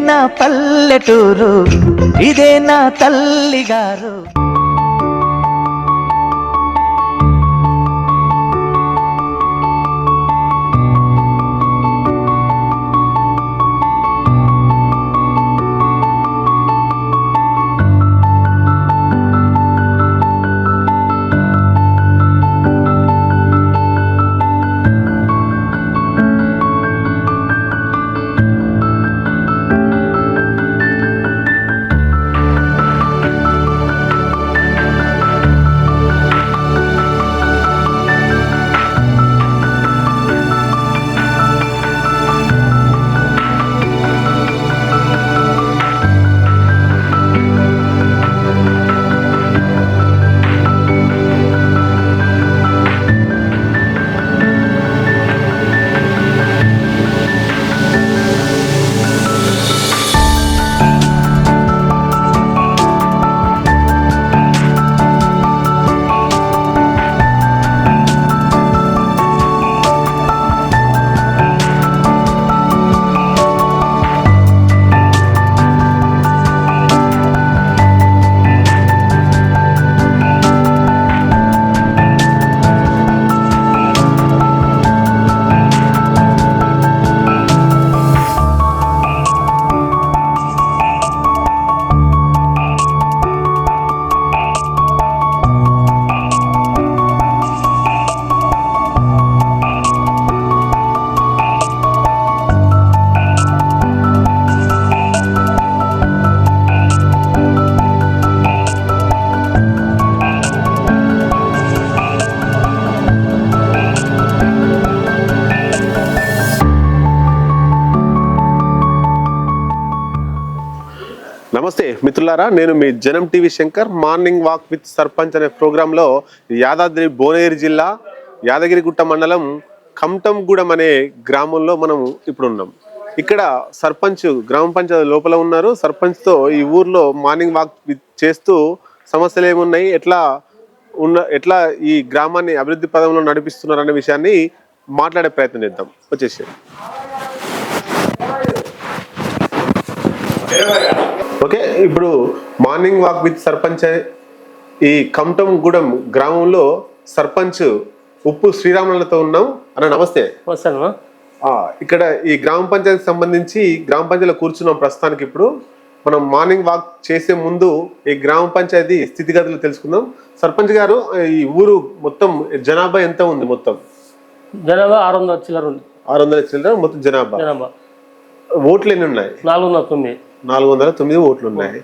నా పల్లెటూరు, ఇదే నా తల్లిగారు. నమస్తే మిత్రులారా, నేను మీ జనం TV Shankar. Morning walk with sarpanch అనే ప్రోగ్రాంలో యాదాద్రి భువనగిరి జిల్లా యాదగిరిగుట్ట మండలం కమటంగూడెం అనే గ్రామంలో మనం ఇప్పుడు ఉన్నాం. ఇక్కడ సర్పంచ్ గ్రామ పంచాయతీ లోపల ఉన్నారు. సర్పంచ్తో ఈ ఊర్లో మార్నింగ్ వాక్ చేస్తూ సమస్యలు ఏమున్నాయి, ఎట్లా ఈ గ్రామాన్ని అభివృద్ధి పదంలో నడిపిస్తున్నారు అనే విషయాన్ని మాట్లాడే ప్రయత్నం చేద్దాం. వచ్చేసి ఓకే, ఇప్పుడు మార్నింగ్ వాక్ విత్ సర్పంచ్ ఈ కమటంగూడెం గ్రామంలో సర్పంచ్ ఉప్పు శ్రీరాములతో ఉన్నాం. అన్న నమస్తే. ఇక్కడ ఈ గ్రామ పంచాయతీకి సంబంధించి గ్రామ పంచాయతీలో కూర్చున్నాం ప్రస్తుతానికి. ఇప్పుడు మనం మార్నింగ్ వాక్ చేసే ముందు ఈ గ్రామ పంచాయతీ స్థితిగతులు తెలుసుకుందాం. సర్పంచ్ గారు, ఈ ఊరు మొత్తం జనాభా ఎంత ఉంది? మొత్తం జనాభా 600 చిల్లర ఉంది. 600 చిల్లర మొత్తం జనాభా. ఓట్లు ఎన్ని ఉన్నాయి? 409 ఓట్లు ఉన్నాయి.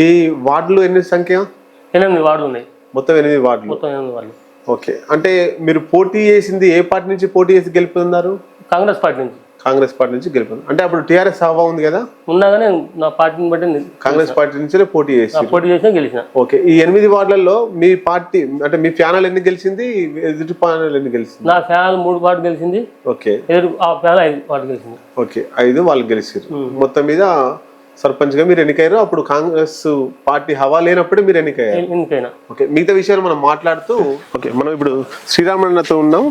ఈ వార్డులు ఎన్ని సంఖ్య? 8 వార్డులు ఉన్నాయి. మొత్తం 8 వార్డులు. ఓకే, అంటే మీరు పోటీ చేసింది ఏ పార్టీ నుంచి పోటీ చేసి గెలుపుతున్నారు? కాంగ్రెస్ పార్టీ నుంచి గెలుపుతున్నారు. అంటే అప్పుడు టీఆర్ఎస్ హవా ఉంది కదా, ఉన్నాగానే నా పార్టీని బట్టి కాంగ్రెస్ పార్టీ నుంచి పోటీ చేసి గెలిచిన. ఓకే, ఈ 8 వార్డులలో మీ పార్టీ అంటే మీ ప్యానల్ ఎన్ని గెలిచింది, ఎదుటి ప్యానల్ ఎన్ని గెలిచింది? నా ప్యానల్ 3 వార్డు గెలిచింది. ఓకే, ప్యానల్ 5 వార్డు గెలిచింది. ఓకే, 5 వాళ్ళు గెలిచారు. మొత్తం మీద సర్పంచ్ గా మీరు ఎన్నికయ్యారు. అప్పుడు కాంగ్రెస్ పార్టీ హవా లేనప్పుడు మీరు ఎన్నికయ్యారు. ఓకే, మిగతా విషయాలు మనం మాట్లాడుతూ ఓకే, మనం ఇప్పుడు శ్రీరామన్నతో ఉన్నాం.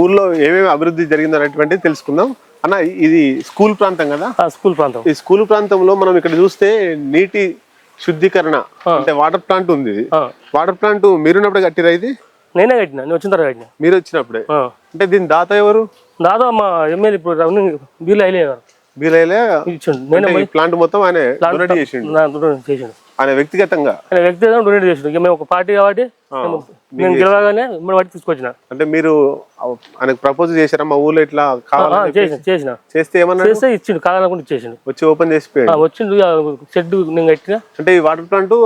ఊర్లో ఏమేమి అభివృద్ధి జరిగింది అనేటువంటిది తెలుసుకుందాం. అన్న, ఇది స్కూల్ ప్రాంతం కదా? స్కూల్ ప్రాంతం. ఈ స్కూల్ ప్రాంతంలో మనం ఇక్కడ చూస్తే నీటి శుద్ధీకరణ అంటే వాటర్ ప్లాంట్ ఉంది. వాటర్ ప్లాంట్ మీరున్నప్పుడే కట్టిరా? ఇది నేనే కట్టినా, నేను వచ్చిన తర్వాత కట్టినా. మీరు వచ్చినప్పుడే? అంటే దీని దాత ఎవరు? దాదా మా ఎమ్మెల్యే ఇప్పుడు ప్లాంట్ మొత్తం ఆయన డొనేట్ చేసిండు. ఆయన వ్యక్తిగతంగా డొనేట్ చేసిండు. మేము ఒక పార్టీ కాబట్టి నేను గెలవగానే వాటి తీసుకొచ్చిన. అంటే మీరు ఆయనకు ప్రపోజ్ చేశారా మా ఊర్లో ఇట్లా చేసిన? చేస్తే ఏమన్నా ఇచ్చిండు, కావాలనుకుంటే ఇచ్చేసిండు. వచ్చి ఓపెన్ చేసి వచ్చిండు. షెడ్ నేను కట్టినా. అంటే ఈ వాటర్ ప్లాంట్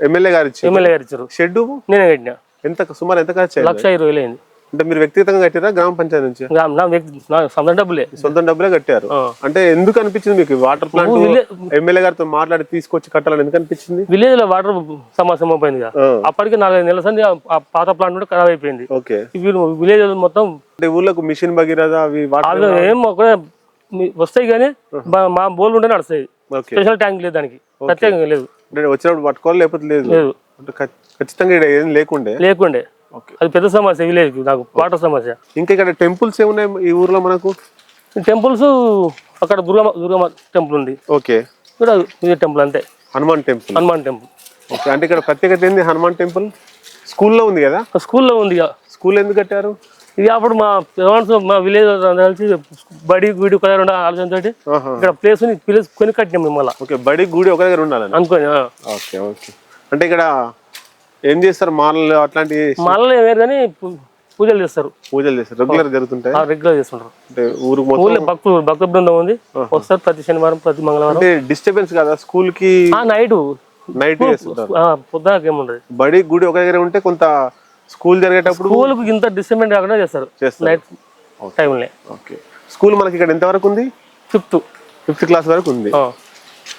ఎమ్మెల్యే గారు ఇచ్చారు. షెడ్ నేనే కట్టినా. సుమారు ఎంత ఖర్చు? 1,20,000 అయింది. అంటే మీరు వ్యక్తిగతంగా కట్టారా గ్రామ పంచాయతీ నుంచి? సొంత డబ్బులే కట్టారు. అంటే ఎందుకు అనిపించింది మీకు వాటర్ ప్లాంట్ ఎమ్మెల్యే గారితో మాట్లాడి తీసుకొచ్చి కట్టాలని ఎందుకు అనిపించింది? విలేజ్ లో వాటర్ సమస్య పోయింది కదా, అప్పటికి 4-5 నెలల సంది ఆ పాత ప్లాంట్ కూడా ఖరాబ్ అయిపోయింది. ఓకే, విలేజ్ మొత్తం అంటే ఊర్లకు మిషన్ భగీరథ అవి ఏం వస్తాయి కానీ మా బోర్లు ఉంటే నడుస్తాయి. స్పెషల్ ట్యాంక్ లేదు, దానికి ప్రత్యేకంగా లేదు. వచ్చినప్పుడు పట్టుకోవాలి, లేకపోతే లేదు. ఖచ్చితంగా ఏం లేకుండే. అది పెద్ద సమస్య విలేజ్, నాకు వాటర్ సమస్య. ఇంకా ఇక్కడ టెంపుల్స్ ఏమున్నాయి ఈ ఊర్లో మనకు? టెంపుల్స్ అక్కడ దుర్గమ్మ టెంపుల్ ఉంది. ఓకే, ఇక్కడ ఇది టెంపుల్ అంతే, Hanuman temple. Hanuman temple. Okay, అంటే ఇక్కడ ప్రత్యేకత ఏంది? హనుమాన్ టెంపుల్ స్కూల్లో ఉంది కదా? స్కూల్లో ఉంది ఇక. స్కూల్ ఎందుకు కట్టారు? ఇది అప్పుడు మా పేరెంట్స్ మా విలేజ్ కలిసి బడి గుడి ఒక దగ్గర ఆలోచనతో ఇక్కడ ప్లేస్ కొని కట్టినాం మేము మళ్ళీ. ఓకే, బడి గుడి ఒక దగ్గర ఉండాలని అనుకోని. ఓకే ఓకే, అంటే ఇక్కడ ఏం చేస్తారు? మాలలు అట్లాంటి మాలలో వేరు కానీ పూజలు చేస్తారు. పూజలు చేస్తారు రెగ్యులర్ జరుగుతుంటాయి? రెగ్యులర్ చేస్తుంటారు. అంటే ఊరు ఊళ్ళో భక్త బృందం ఉంది, వస్తారు ప్రతి శనివారం ప్రతి మంగళవారం. అంటే డిస్టర్బెన్స్ కదా స్కూల్ కి? నైట్ చేస్తుంటారు, పొద్దునకి ఏముండదు. బడి గుడి ఒక దగ్గర ఉంటే కొంత స్కూల్ జరిగేటప్పుడు స్కూల్ కి ఇంత డిస్టర్బెంట్ కాకుండా చేస్తారు నైట్ టైంలో. ఓకే, స్కూల్ మనకి ఇక్కడ ఎంత వరకు ఉంది? ఫిఫ్త్ క్లాస్ వరకు ఉంది.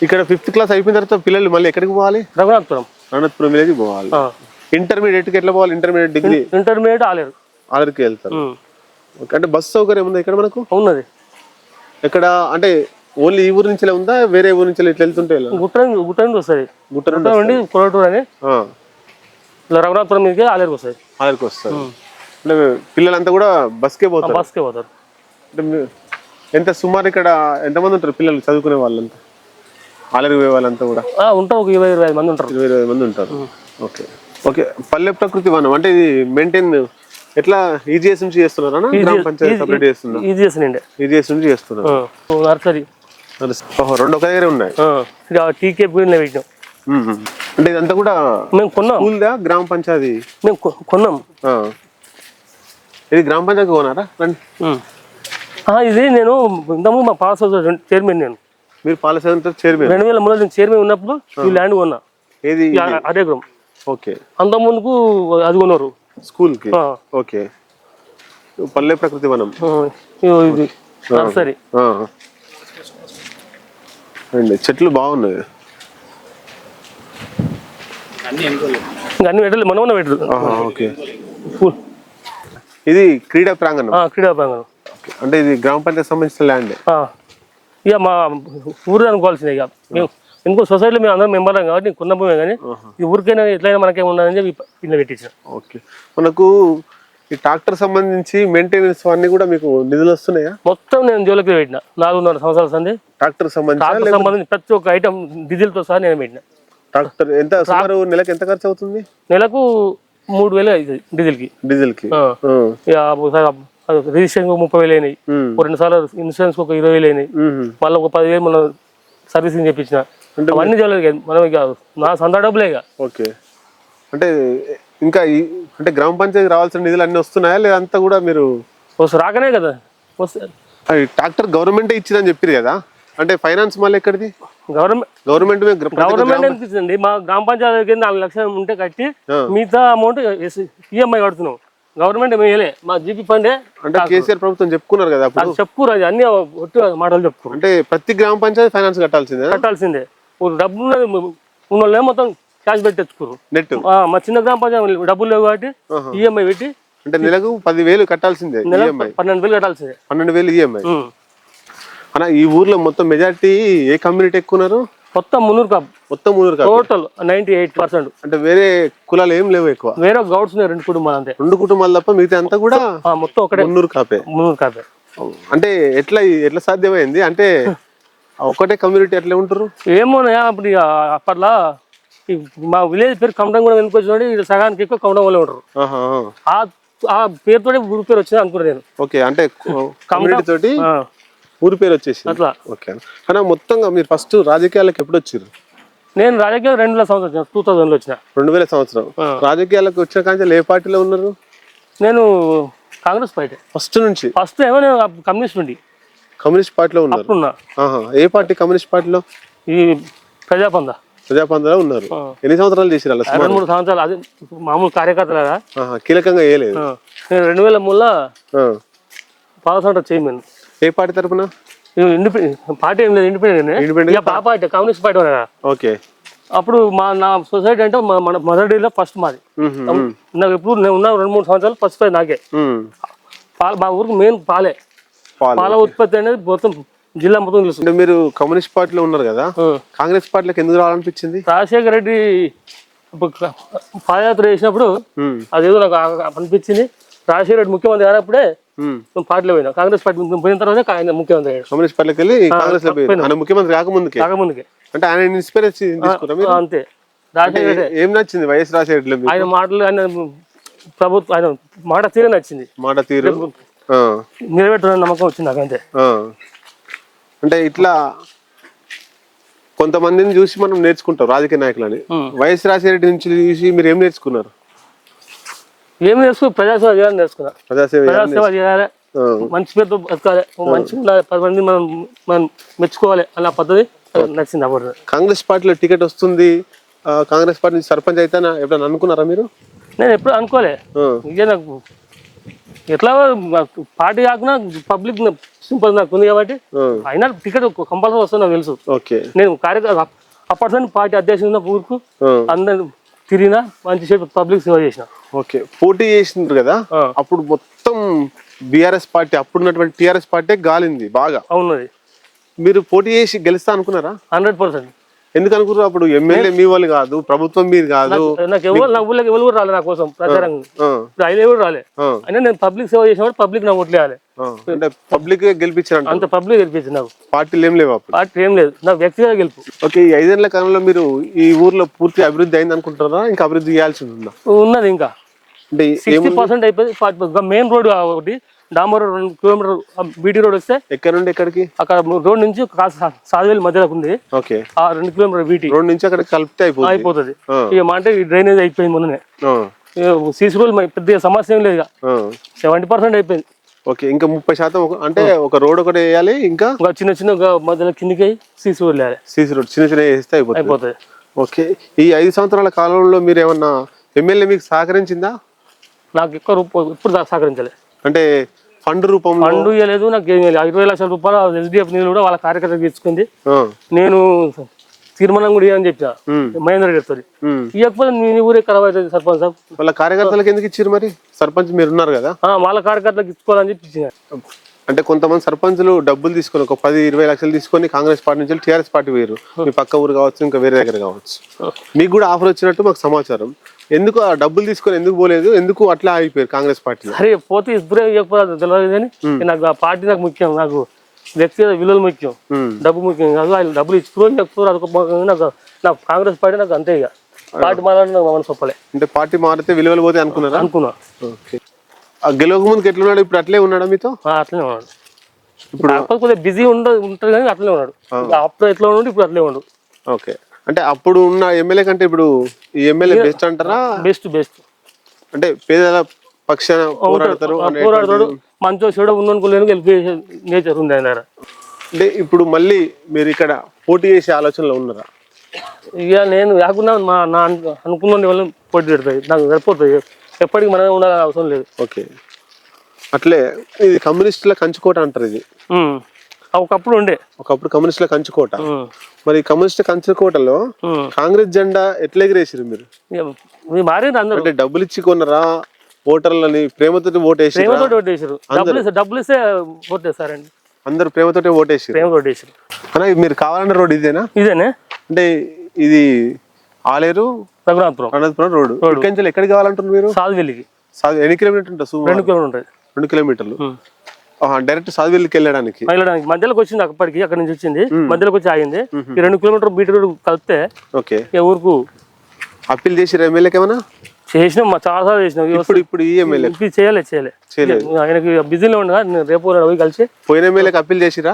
ఇక్కడ 5th క్లాస్ అయిపోయిన తర్వాత పిల్లలు మళ్ళీ ఎక్కడికి పోవాలి? రఘునాథపురం విలేజ్ పోవాలి. ఇంటర్మీడియట్ కి ఎట్లా పోవాలి? ఇంటర్మీడియట్ డిగ్రీ ఆలరికి వెళ్తారు. ఓకే, అంటే బస్ సౌకర్యం ఉందా ఇక్కడ మనకు? ఉన్నది. ఎక్కడ అంటే ఓన్లీ ఈ ఊరు నుంచి ఉందా, వేరే ఊరు నుంచి ఇట్లా వెళ్తుంటే? గుట్ట నుండి వస్తుంది, గుట్ట నుండి కొరటూరు అని రఘునాథపురం మీదకి ఆలరికి వస్తుంది. ఆలరికి వస్తారు. అంటే పిల్లలంతా కూడా బస్కే పోతారు? బస్కే పోతారు. అంటే ఎంత సుమారు ఇక్కడ ఎంతమంది ఉంటారు పిల్లలు చదువుకునే వాళ్ళంతా? ఆలరికి పోయే వాళ్ళంతా కూడా ఉంటారు, ఒక 20-25 మంది ఉంటారు. 20-25 మంది ఉంటారు. ఓకే ఓకే, పల్లె ప్రకృతి వనం అంటే ఇది మెయింటైన్ ఎట్లా ఈజీఎస్ నుంచి చేస్తున్నారా? గ్రామ పంచాయతీ సపరేట్ చేస్తున్నా? ఈజీఎస్ నుంచి చేస్తున్నారు. నర్సరీ రెండు ఒక దగ్గర ఉన్నాయి. టీకే పెట్టినాం. అంటే ఇదంతా కూడా మేము కొన్నాం. గ్రామ పంచాయతీ మేము కొన్నాం. ఇది గ్రామ పంచాయతీ కొన్నారా? ఇది నేను ఇంతకు మా పాల సొసైటీ చైర్మన్. నేను మీరు పాల సొసైటీ చైర్మన్? 2003 నేను చైర్మన్ ఉన్నప్పుడు ఈ ల్యాండ్ కొన్నా. ఏది? అరేగ్రం. ఓకే, అంత ముందుకు అది కొన్నారు స్కూల్ కి. ఓకే, పల్లె ప్రకృతి వనం ఇది నర్సరీ. అండి చెట్లు బాగున్నాయి. అన్ని పెట్టలేదు, మనం పెట్టలేదు. ఓకే, ఇది క్రీడా ప్రాంగణం. అంటే ఇది గ్రామ పంచాయతీ సంబంధించిన ల్యాండ్. ఇక మా ఊరు అనుకోవాల్సిందే. ఇక మేము ఇంకో సొసైటీలో మేము అందరం మెంబర్ కాబట్టి కొన్న భూమే, కానీ ఈ ఊరికైనా ఎట్లయినా మనకేం ఉండదని చెప్పి ఇల్లు పెట్టించాం. ఓకే, మనకు ఈ ట్రాక్టర్ సంబంధించి మెయింటెనెన్స్ అన్ని కూడా మీకు నిధులు వస్తున్నాయా? మొత్తం నేను జోలికి పెట్టిన 4.5 సంవత్సరాల సంది. ట్రాక్టర్ సంబంధించి ప్రతి ఒక్క ఐటమ్ డీజిల్ తో సహా నేను పెట్టిన. ట్రాక్టర్ ఎంత సుమారు నెలకు ఎంత ఖర్చు అవుతుంది? నెలకు 3,000 అవుతుంది డీజిల్ కి. రిజిస్ట్రేషన్ 30,000 అయినాయి. 2 సార్లు ఇన్సూరెన్స్ ఒక 20,000 అయినాయి. మళ్ళీ ఒక 10,000 మనం సర్వీసింగ్ చేయించిన. అవన్నీ చేయలేదు మనం, ఇక నా సొంత డబ్బులే. ఓకే, అంటే ఇంకా అంటే గ్రామ పంచాయతీ రావాల్సిన నిధులు అన్ని వస్తున్నాయా లేదంతా కూడా మీరు రాకనే కదా వస్తే? ట్రాక్టర్ గవర్నమెంట్ ఇచ్చిందని చెప్పారు కదా, అంటే ఫైనాన్స్ మళ్ళీ ఎక్కడిది? గవర్నమెంట్ అనిపించింది. మా గ్రామ పంచాయతీ కింద 4 లక్షలు ఉంటే కట్టి మిగతా అమౌంట్ ఈఎంఐ కడుతున్నాం. గవర్నమెంట్ వేయలే, మా జీపీ ఫండే. అంటే కేసీఆర్ ప్రభుత్వం చెప్పుకున్నారు కదా అప్పుడు? చెప్పురు, అది అన్ని మాటలు చెప్పుకోరు. అంటే ప్రతి గ్రామ పంచాయతీ ఫైనాన్స్ కట్టాల్సిందే. డబ్బులు ఉన్న మొత్తం క్యాష్ పెట్టి తెచ్చుకోరు. నెట్ మా చిన్న గ్రామ పంచాయతీ డబ్బులు లేవు కాబట్టి ఈఎంఐ పెట్టి అంటే నెలకు 10,000 కట్టాల్సిందే. 12,000 కట్టాల్సిందే. 12,000 ఈఎంఐ. అన్న ఈ ఊర్లో మొత్తం మెజారిటీ ఏ కమ్యూనిటీ ఎక్కున్నారు? మొత్తం మున్నూరు కాపు. టోటల్ 98%. అంటే వేరే కులాలు ఏం లేవు ఎక్కువ? వేరే గౌడ్స్ ఉన్నాయి 2 కుటుంబాలు అంతే. 2 కుటుంబాలు తప్ప మిగతా అంతా కూడా మొత్తం ఒకటే మున్నూరు కాపే. అంటే ఎట్లా సాధ్యమైంది? అంటే ఒకటే కమ్యూనిటీ ఎట్లా ఉంటారు? ఏమో అప్పుడు అప్పట్లో మా విలేజ్ పేరు కమడం కూడా ఎందుకు వచ్చిన సగానికి ఎక్కువ కమడం వల్ల ఉంటారు. ఆ పేరుతో ఊరి పేరు వచ్చింది అనుకున్నాను నేను. ఓకే, అంటే కమ్యూనిటీ తోటి ఊరి పేరు వచ్చేసి అట్లా. ఓకే, కానీ మొత్తంగా మీరు ఫస్ట్ రాజకీయాలకు ఎప్పుడు వచ్చారు? నేను రాజకీయాలు 2000 వచ్చిన. 2000 సంవత్సరం రాజకీయాలకు వచ్చిన కానీ ఏ పార్టీలో ఉన్నారు? నేను కాంగ్రెస్ పార్టీ ఫస్ట్ ఏమో నేను కమ్యూనిస్ట్ పార్టీలో ఉన్నారు. ఏ పార్టీ? కమ్యూనిస్ట్ పార్టీలో ఈ ప్రజాపందలో ఉన్నారు. ఎన్ని సంవత్సరాలు చేసారు? 2-3 సంవత్సరాలు. అది మామూలు కార్యకర్తలాగా కీలకంగా వేయలేదు. 2003లో పాలసంట చైర్మన్. ఏ పార్టీ తరఫున? పార్టీ ఏం లేదు, independent party, communist party. Okay, అప్పుడు నా సొసైటీ అంటే మన మొదటిలో ఫస్ట్ మాది. నాకు ఎప్పుడు నేను ఉన్న 2-3 సంవత్సరాలు ఫస్ట్ నాకే. మా ఊరికి మెయిన్ పాల ఉత్పత్తి అనేది మొత్తం జిల్లా మొత్తం తెలుసు. అంటే మీరు కమ్యూనిస్ట్ పార్టీలో ఉన్నారు కదా, కాంగ్రెస్ పార్టీలోకి ఎందుకు రావాలనిపించింది? రాజశేఖర రెడ్డి పాదయాత్ర చేసినప్పుడు అదేదో నాకు అనిపించింది. రాజశేఖర రెడ్డి ముఖ్యమంత్రి అయినప్పుడే పార్టీలో పోయినా. కాంగ్రెస్ పార్టీ పోయిన తర్వాత ఆయన ముఖ్యమంత్రి అయ్యాడు. కమ్యూనిస్ట్ పార్టీకి వెళ్ళి కాంగ్రెస్ లో ఆయన ముఖ్యమంత్రి కాకముందుకే అంటే ఆయన ఇన్స్పిరేషన్ తీసుకురా మీరు? అంతే. ఏం నచ్చింది వైఎస్ రాజశేఖర రెడ్డి? ఆయన మాటలు, ఆయన ప్రభుత్వం, ఆయన మాట తీరే నచ్చింది. మాట తీరు నెరవేర్చుకునే నమ్మకం వచ్చింది నాకు అంతే. అంటే ఇట్లా కొంతమందిని చూసి మనం నేర్చుకుంటాం రాజకీయ నాయకులని. వైఎస్ రాజశేఖర రెడ్డి నుంచి చూసి మీరు ఏం నేర్చుకున్నారు? ఏం నేర్చుకో, ప్రజాసేవ చేయాలని నేర్చుకున్నా. ప్రజాసేవ చేయాలి, మంచి పేరుతో బతకాలి, మంచిగా 10 మంది మనం మెచ్చుకోవాలి అన్న పద్ధతి నచ్చింది. అప్పుడు కాంగ్రెస్ పార్టీలో టికెట్ వస్తుంది, కాంగ్రెస్ పార్టీ నుంచి సర్పంచ్ అయితే ఎప్పుడైనా అనుకున్నారా మీరు? నేను ఎప్పుడు అనుకోలే. ఇక నాకు ఎట్లా పార్టీ కాకుండా పబ్లిక్ సింపల్ నాకు ఉంది కాబట్టి అయినా టికెట్ కంపల్సరీ వస్తుంది నాకు తెలుసు. నేను కార్యక్రమం అప్పటి పార్టీ అధ్యక్షుడు ఊరుకు అందరు తిరిగినా, మంచి పబ్లిక్ సేవ చేసిన. ఓకే, పోటీ చేసినారు కదా అప్పుడు మొత్తం బీఆర్ఎస్ పార్టీ, అప్పుడున్నటువంటి టీఆర్ఎస్ పార్టీ గాలింది బాగా. అవునది. మీరు పోటీ చేసి గెలుస్తా అనుకున్నారా? 100%. ఎందుకు అనుకున్నారు? అప్పుడు ఎమ్మెల్యే మీ వాళ్ళు కాదు, ప్రభుత్వం మీరు కాదు. నాకు ఎవరు, నా ఊళ్ళకి ఎవరు కూడా రాలే నా కోసం ప్రచారంగా. ఆయన ఎవరు రాలే. అయినా నేను పబ్లిక్ సేవ చేసినప్పుడు పబ్లిక్ నాకు ఓట్లు వేయాలి. అంటే పబ్లిక్ గెలిపించారు, అంత పబ్లిక్ గెలిపించింది. నాకు పార్టీలు ఏం లేవు, పార్టీ ఏం లేదు, నాకు వ్యక్తిగత గెలుపు. ఓకే, ఈ 5 ఏళ్ల కాలంలో మీరు ఈ ఊర్లో పూర్తి అభివృద్ధి అయింది అనుకుంటారా? ఇంకా అభివృద్ధి చేయాల్సి ఉందా? ఉన్నది ఇంకా. అంటే 60% అయిపోయింది. మెయిన్ రోడ్ ఒకటి డాంబర్ 2 కిలోమీటర్ బీటీ రోడ్ వస్తే ఎక్కడ నుండి ఎక్కడికి? అక్కడ రోడ్ నుంచి సాధువేలి మధ్యలో ఉంది. ఓకే, ఆ 2 కిలోమీటర్ బీటీ రోడ్ నుంచి అక్కడ కలిపితే అయిపోతుంది. ఇక మా అంటే డ్రైనేజ్ అయిపోయింది మొన్ననే. సీసీ రోడ్ పెద్ద సమస్య ఏం లేదు, ఇక 70% అయిపోయింది. ఓకే, ఇంకా 30% అంటే ఒక రోడ్ ఒకటి వేయాలి, ఇంకా చిన్న చిన్న మధ్యలో కిందికి సీసీ రోడ్ వేయాలి. సీసీ రోడ్ చిన్న చిన్న వేస్తే అయిపోతుంది. ఓకే, ఈ 5 సంవత్సరాల కాలంలో మీరు ఏమన్నా ఎమ్మెల్యే మీకు సహకరించిందా? నాకు ఇప్పుడు సహకరించలే. అంటే ఫండ్ రూపంలో? ఫండ్ ఇవ్వలేదు నాకు, ఏం లేదు. 20 లక్షల రూపాయలు ఎస్డిఎఫ్ నిధులు కూడా వాళ్ళ కార్యకర్తలు తీసుకుంది. నేను తీర్మానం కూడా ఇవ్వని చెప్పిన మహేందర్ గారితో. ఇవ్వకపోతే మీ ఊరే ఖరాబ్ అవుతుంది సర్పంచ్ సాబ్. వాళ్ళ కార్యకర్తలకు ఎందుకు ఇచ్చారు మరి? సర్పంచ్ మీరు ఉన్నారు కదా, వాళ్ళ కార్యకర్తలకు ఇచ్చుకోవాలని చెప్పి ఇచ్చిన. అంటే కొంతమంది సర్పంచులు డబ్బులు తీసుకొని ఒక 10-20 లక్షలు తీసుకొని కాంగ్రెస్ పార్టీ నుంచి టీఆర్ఎస్ పార్టీ వేరు, మీ పక్క ఊరు కావచ్చు, ఇంకా వేరే దగ్గర కావచ్చు, మీకు కూడా ఆఫర్ వచ్చినట్టు మాకు సమాచారం. ఎందుకు ఆ డబ్బులు తీసుకొని ఎందుకు పోలేదు? ఎందుకు అట్లా అయిపోయారు కాంగ్రెస్ పార్టీ? అరే పోతే ఇప్పుడే ఇవ్వకపోతే తెలియదు కానీ నాకు ఆ పార్టీ నాకు ముఖ్యం. నాకు వ్యక్తిగత విలువలు ముఖ్యం, డబ్బు ముఖ్యం కాదు. ఆయన డబ్బులు ఇచ్చుకోరు అదొక నాకు కాంగ్రెస్ పార్టీ నాకు అంతే. ఇక పార్టీ మారాలని నాకు మనసు ఒప్పలే. అంటే పార్టీ మారితే విలువలు పోతే అనుకున్నా. గెలవక ముందుకు ఎట్లున్నాడు? ఇప్పుడు అట్లే ఉన్నాడా మీతో? అట్లనే ఉన్నాడు. ఇప్పుడు కొద్దిగా బిజీ ఉంటుంది కానీ అట్లనే ఉన్నాడు. అప్పుడు ఎట్లా ఉన్నాడు, ఇప్పుడు అట్లే ఉన్నాడు. ఓకే, అంటే అప్పుడు ఉన్న ఎమ్మెల్యే కంటే ఇప్పుడు ఈ ఎమ్మెల్యే బెస్ట్ అంటారా? బెస్ట్. అంటే పేదల పక్షాన పోరాడతారు, మంచో చెడు ఉందనుకోలేను, గెలిపే నేచర్ ఉంది ఆయన. అంటే ఇప్పుడు మళ్ళీ మీరు ఇక్కడ పోటీ చేసే ఆలోచనలో ఉన్నారా? ఇక నేను కాకుండా నా అనుకున్న వాళ్ళు పోటీ పెడతాయి, నాకు సరిపోతాయి. ఎప్పటికి మనమే ఉండాలని అవసరం లేదు. ఓకే, అట్లే ఇది కమ్యూనిస్టుల కంచుకోట అంటారు. ఇది ఒకప్పుడు కమ్యూనిస్టుల కంచుకోట. మరి కమ్యూనిస్ట్ కంచుకోటలో కాంగ్రెస్ జెండా ఎట్లా ఎగిరేసారు మీరు? అంటే డబ్బులు ఇచ్చి కొన్నారా? ఓటర్లని ప్రేమతో ఓటేసారు? డబ్బులు ఇస్తే ఓటేస్తారండి అందరు, ప్రేమతోటే ఓటేసారు. అన్నా మీరు కావాలన్న రోడ్ ఇదేనా? ఇదేనే. అంటే ఇది ఆలేరు రఘునాథపురం రోడ్. ఇక్కడి ఎక్కడికి కావాలంటారు మీరు? సాధువెల్లికి. ఎన్ని కిలోమీటర్ ఉంటుంది? 2 కిలోమీటర్ ఉంటుంది. 2 కిలోమీటర్లు డైరెక్ట్ సాధువెల్లికి వెళ్ళడానికి మధ్యలోకి వచ్చింది. అప్పటికి అక్కడ నుంచి వచ్చింది, మధ్యలోకి వచ్చి ఆగింది. ఈ 2 కిలోమీటర్ బీటీ రోడ్ కలిపితే ఓకే, ఊరుకు అప్పీల్ చేసి ఎమ్మెల్యేకి ఏమన్నా చేసినాం, చాలా సార్లు చేసినాం. ఇప్పుడు ఈ ఎమ్మెల్యే చేయలేదు, ఆయనకి బిజీలో ఉండగా రేపు పోయి కలిసి పోయిన ఎమ్మెల్యేకి అప్పీల్ చేసిరా?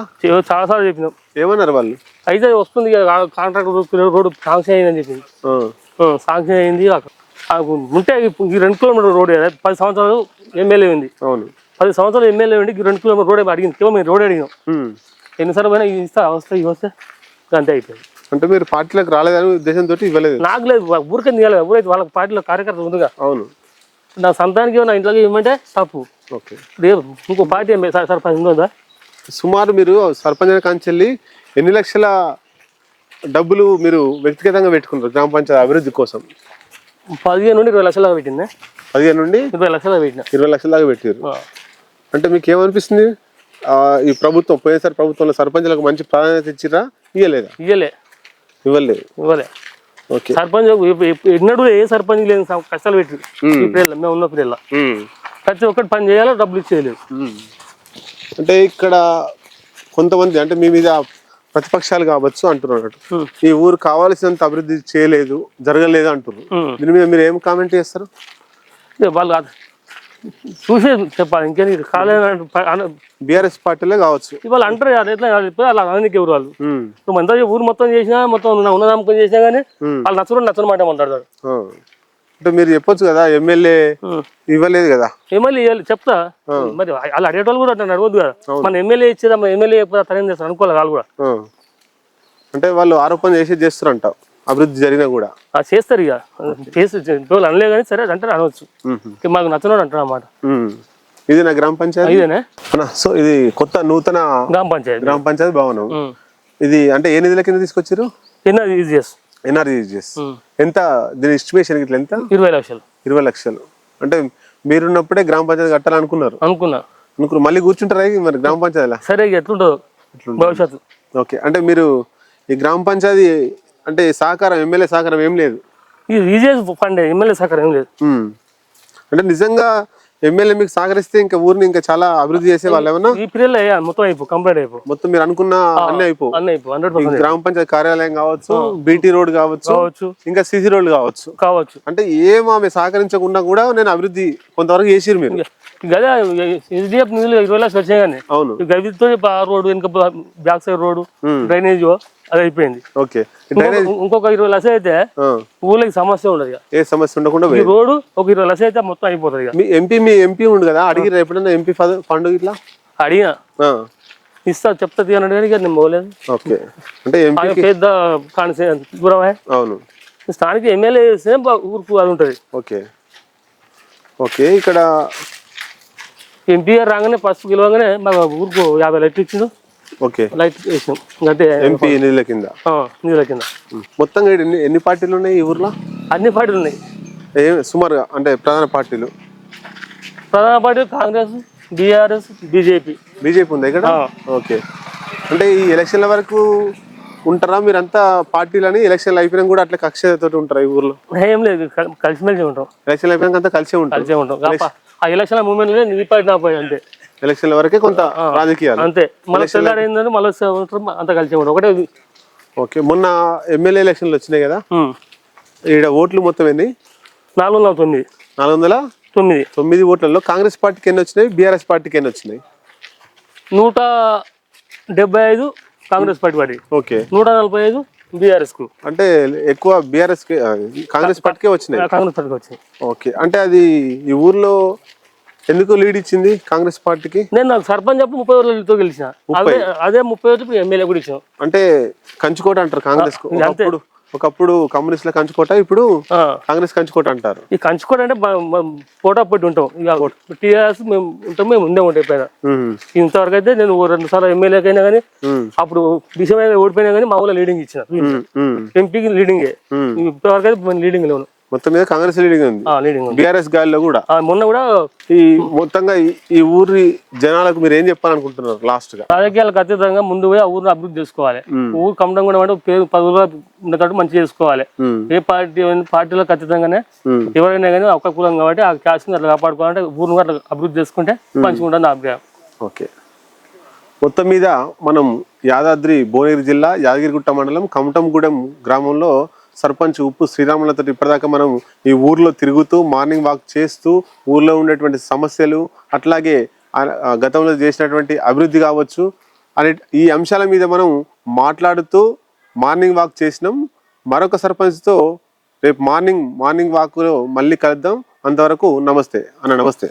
చాలా సార్లు చెప్పినాం. ఏమన్నారు వాళ్ళు? అయితే వస్తుంది కాంట్రాక్ట్ రోడ్ శాంక్షన్ అయిందని చెప్పింది. శాంక్షన్ అయింది ఉంటే ఈ 2 కిలోమీటర్ రోడ్ 10 సంవత్సరాలు ఎమ్మెల్యే ఉంది. అవును, 10 సంవత్సరాలు ఎమ్మెల్యే ఉండి 2 కిలోమీటర్ రోడ్ అడిగింది. మేము రోడ్ అడిగినాం, ఎన్నిసార్లు పోయినా ఇస్తా వస్తే అంతే అయిపోయింది. అంటే మీరు పార్టీలోకి రాలేదని ఉద్దేశంతో ఇవ్వలేదు? నాకు లేదు, ఊరికే తీయలేదు. ఊరైతే వాళ్ళ పార్టీలో కార్యకర్త ఉందిగా. అవును, నా సంతానికి నా ఇంట్లోకి ఇవ్వమంటే తప్పు. ఓకే, ఇంకో పార్టీ సర్పంచ్ ఉందా? సుమారు మీరు సర్పంచ్ కాంచెల్లి ఎన్ని లక్షల డబ్బులు మీరు వ్యక్తిగతంగా పెట్టుకున్నారు గ్రామ పంచాయతీ అభివృద్ధి కోసం? 15 నుండి 20 లక్షల దాకా పెట్టింది. 15 నుండి 20 లక్షల దాకా పెట్టిన. 20 లక్షల దాకా పెట్టారు. అంటే మీకు ఏమనిపిస్తుంది? ఈ ప్రభుత్వం పోయినసారి ప్రభుత్వంలో సర్పంచ్లకు మంచి ప్రాధాన్యత ఇచ్చిరా? ఇవ్వలే. ఓకే, సర్పంచ్ ఎన్నడూ ఏ సర్పంచ్ లేని కష్టాలు పెట్టి మేము ఉన్న పిల్లల ప్రతి ఒక్కటి పని చేయాలో డబ్బులు ఇచ్చేయలేదు. అంటే ఇక్కడ కొంతమంది అంటే మీ మీద ప్రతిపక్షాలు కావచ్చు అంటున్నారు, ఈ ఊరు కావాల్సినంత అభివృద్ధి చేయలేదు, జరగలేదు అంటున్నారు. దీని మీద మీరు ఏం కామెంట్ చేస్తారు? వాళ్ళు చూసే చెప్పాలి, ఇంకేం కాలేదు. బీఆర్ఎస్ పార్టీలే కావచ్చు ఇవాళ అంటారు ఎట్లా అలా అందుకే ఊరు వాళ్ళు మంతా ఊరు మొత్తం చేసినా మొత్తం ఉన్న నమ్మకం చేసినా కానీ వాళ్ళు నచ్చని మాట మాట్లాడతారు. అంటే మీరు చెప్పొచ్చు కదా ఎమ్మెల్యే ఇవ్వలేదు కదా. ఎమ్మెల్యే ఇవ్వాలి చెప్తా, మరి వాళ్ళు అడిగేటోళ్ళు కూడా అట్లా అడగద్దు కదా. మన ఎమ్మెల్యే ఇచ్చేదా, మన ఎమ్మెల్యే తనేం చేస్తారు అనుకోవాలి వాళ్ళు కూడా. అంటే వాళ్ళు ఆరోపణ చేస్తారంట అభివృద్ధి జరిగినా కూడా చేస్తారు. ఇక చేసి అనలే కానీ సరే అంటారు, అనవచ్చు. మాకు నచ్చినోడు అంటారు అన్నమాట. ఇది నా గ్రామ పంచాయతీ ఇదేనా? సో ఇది కొత్త నూతన గ్రామ పంచాయతీ భవనం. ఇది అంటే ఏ నిధుల కింద తీసుకొచ్చారు? ఎన్ఆర్ఈజిఎస్. ఎంత దీని ఎస్టిమేషన్ ఇట్లా ఎంత? 20 లక్షలు. 20 లక్షలు. అంటే మీరున్నప్పుడే గ్రామ పంచాయతీ కట్టాలనుకున్నారు? అనుకున్నారు. మళ్ళీ కూర్చుంటారా మరి గ్రామ పంచాయతీలా? సరే ఎట్లుంటుందో భవిష్యత్తు. ఓకే, అంటే మీరు ఈ గ్రామ పంచాయతీ అంటే సహకారం, ఎమ్మెల్యే సహకారం ఏం లేదు? ఫండ్ ఎమ్మెల్యే సహకారం ఏం లేదు. అంటే నిజంగా ఎమ్మెల్యే మీకు సహకరిస్తే ఇంకా ఊరిని ఇంకా చాలా అభివృద్ధి చేసే వాళ్ళు ఏమన్నా? ఈ పీరియడ్ మొత్తం కంప్లీట్ మొత్తం మీరు అనుకున్న అన్ని గ్రామ పంచాయతీ కార్యాలయం కావచ్చు, బీటీ రోడ్ కావచ్చు, ఇంకా సిసి రోడ్లు కావచ్చు. అంటే ఏం ఆమె సహకరించకుండా కూడా నేను అభివృద్ధి కొంతవరకు చేసిరు మీరు. కదా ఎస్డిఎఫ్ నిధులు 20 లక్షలు వచ్చాయి కానీ అవును గవితో రోడ్డు వెనుక బ్యాక్ సైడ్ రోడ్డు డ్రైనేజ్ అది అయిపోయింది. ఓకే, ఇంకొక 20 లక్షలు అయితే ఊళ్ళకి సమస్య ఉండదు. ఏ సమస్య ఉండకుండా రోడ్డు ఒక 20 లక్షలు అయితే మొత్తం అయిపోతుంది. మీ ఎంపీ ఉండు కదా, అడిగి ఎప్పుడైనా ఎంపీ ఫండ్ ఇట్లా అడిగినా ఇస్తా చెప్తా అన్నాడు కానీ నేను పోలేదు. ఓకే, అంటే పెద్ద దూరమే. అవును, స్థానిక ఎమ్మెల్యే చేస్తే ఊరుకు అది ఉంటుంది. Okay okay. ఇక్కడ ఎంపీ గారు రాగానే ఫస్ట్ గెలవగానే మా ఊరుకు 50 లైట్లు ఇచ్చిండు. ఓకే, లైట్ వేసినాం అంటే ఎంపీ నిధుల కింద. మొత్తంగా ఎన్ని పార్టీలు ఉన్నాయి ఈ ఊర్లో? అన్ని పార్టీలు ఉన్నాయి సుమారుగా. అంటే ప్రధాన పార్టీలు కాంగ్రెస్, బీఆర్ఎస్, బీజేపీ ఉంది ఇక్కడ. ఓకే, అంటే ఈ ఎలక్షన్ల వరకు ఉంటారా మీరంతా పార్టీలని? ఎలక్షన్లు అయిపోయినా కూడా అట్లా కక్షతో ఉంటారా ఈ ఊర్లో? ఏం లేదు, కలిసిమెలిసి ఉంటాం. ఎలక్షన్లు అయిపోయినాక అంతా కలిసే ఉంటాం. ఆ ఎలక్షన్ మూమెంట్ నీ పార్టీ నా పార్టీ అంతే. ఎలక్షన్ల వరకే కొంత రాజకీయాలు అంతే. మళ్ళీ తెల్లారైందని మళ్ళీ అంతా కలిసి ఉంటాం ఒకటే. ఓకే, మొన్న ఎమ్మెల్యే ఎలక్షన్లు వచ్చినాయి కదా, ఇక్కడ ఓట్లు మొత్తం ఎన్ని? 409. 409 ఓట్లలో కాంగ్రెస్ పార్టీకి ఎన్ని వచ్చినాయి, బీఆర్ఎస్ పార్టీకి ఎన్ని వచ్చినాయి? 175 కాంగ్రెస్ పార్టీ. ఓకే, 145 బీఆర్ఎస్ కు. అంటే ఎక్కువ బీఆర్ఎస్ కాంగ్రెస్ పార్టీకే వచ్చినాయి. కాంగ్రెస్ పార్టీకి వచ్చినాయి. ఓకే, అంటే అది ఈ ఊర్లో ఎందుకు లీడ్ ఇచ్చింది కాంగ్రెస్ పార్టీకి? నేను సర్పంచ్ అప్పుడు 30 ఓట్లతో గెలిచిన. అదే 30 ఓట్లు ఎమ్మెల్యే కూడా ఇచ్చాం. అంటే కంచుకోట అంటారు కాంగ్రెస్. ఒకప్పుడు కమ్యూనిస్టుల కంచుకోట, ఇప్పుడు కాంగ్రెస్ కంచుకోట అంటారు. ఈ కంచుకోట అంటే పోటా పట్టి ఉంటాం. ఇక టీఆర్ఎస్ మేము ఉంటాం, మేము ఉండే ఉంటాయి పైన. ఇంతవరకు అయితే నేను 2 సార్లు ఎమ్మెల్యేకైనా కానీ అప్పుడు డిసెంబర్ ఓడిపోయినా కానీ మా ఊళ్ళో లీడింగ్ ఇచ్చిన. ఎంపీకి లీడింగే. ఇంతవరకు అయితే లీడింగ్ లేవు. మొత్తం మీద కాంగ్రెస్ లీడింగ్ ఉంది. బీఆర్ఎస్ గాలిలో కూడా మొన్న కూడా ఈ మొత్తంగా ఈ ఊరి జనాలకు మీరు ఏం చెప్పాలనుకుంటున్నారు లాస్ట్ గా? రాజకీయాలకు అతీతంగా ముందు పోయి ఆ ఊరిని అభివృద్ధి చేసుకోవాలి. ఊరు కమ్మడం కూడా అంటే పేరు 10 ఉండేటట్టు మంచిగా చేసుకోవాలి. ఏ పార్టీలకు అతీతంగానే ఎవరైనా కానీ ఒక్క కులం కాబట్టి ఆ క్యాస్ట్ అట్లా కాపాడుకోవాలంటే ఊరిని అట్లా అభివృద్ధి చేసుకుంటే మంచిగా ఉంటుంది నా అభిప్రాయం. ఓకే, మొత్తం మీద మనం యాదాద్రి భువనగిరి జిల్లా యాదగిరిగుట్ట మండలం కమటంగూడెం గ్రామంలో సర్పంచ్ ఉప్పు శ్రీరాములతో ఇప్పటిదాకా మనం ఈ ఊర్లో తిరుగుతూ మార్నింగ్ వాక్ చేస్తూ ఊర్లో ఉండేటువంటి సమస్యలు, అట్లాగే గతంలో చేసినటువంటి అభివృద్ధి కావచ్చు అనే ఈ అంశాల మీద మనం మాట్లాడుతూ మార్నింగ్ వాక్ చేసినాం. మరొక సర్పంచ్తో రేపు మార్నింగ్ వాక్లో మళ్ళీ కలుద్దాం. అంతవరకు నమస్తే అన్న. నమస్తే.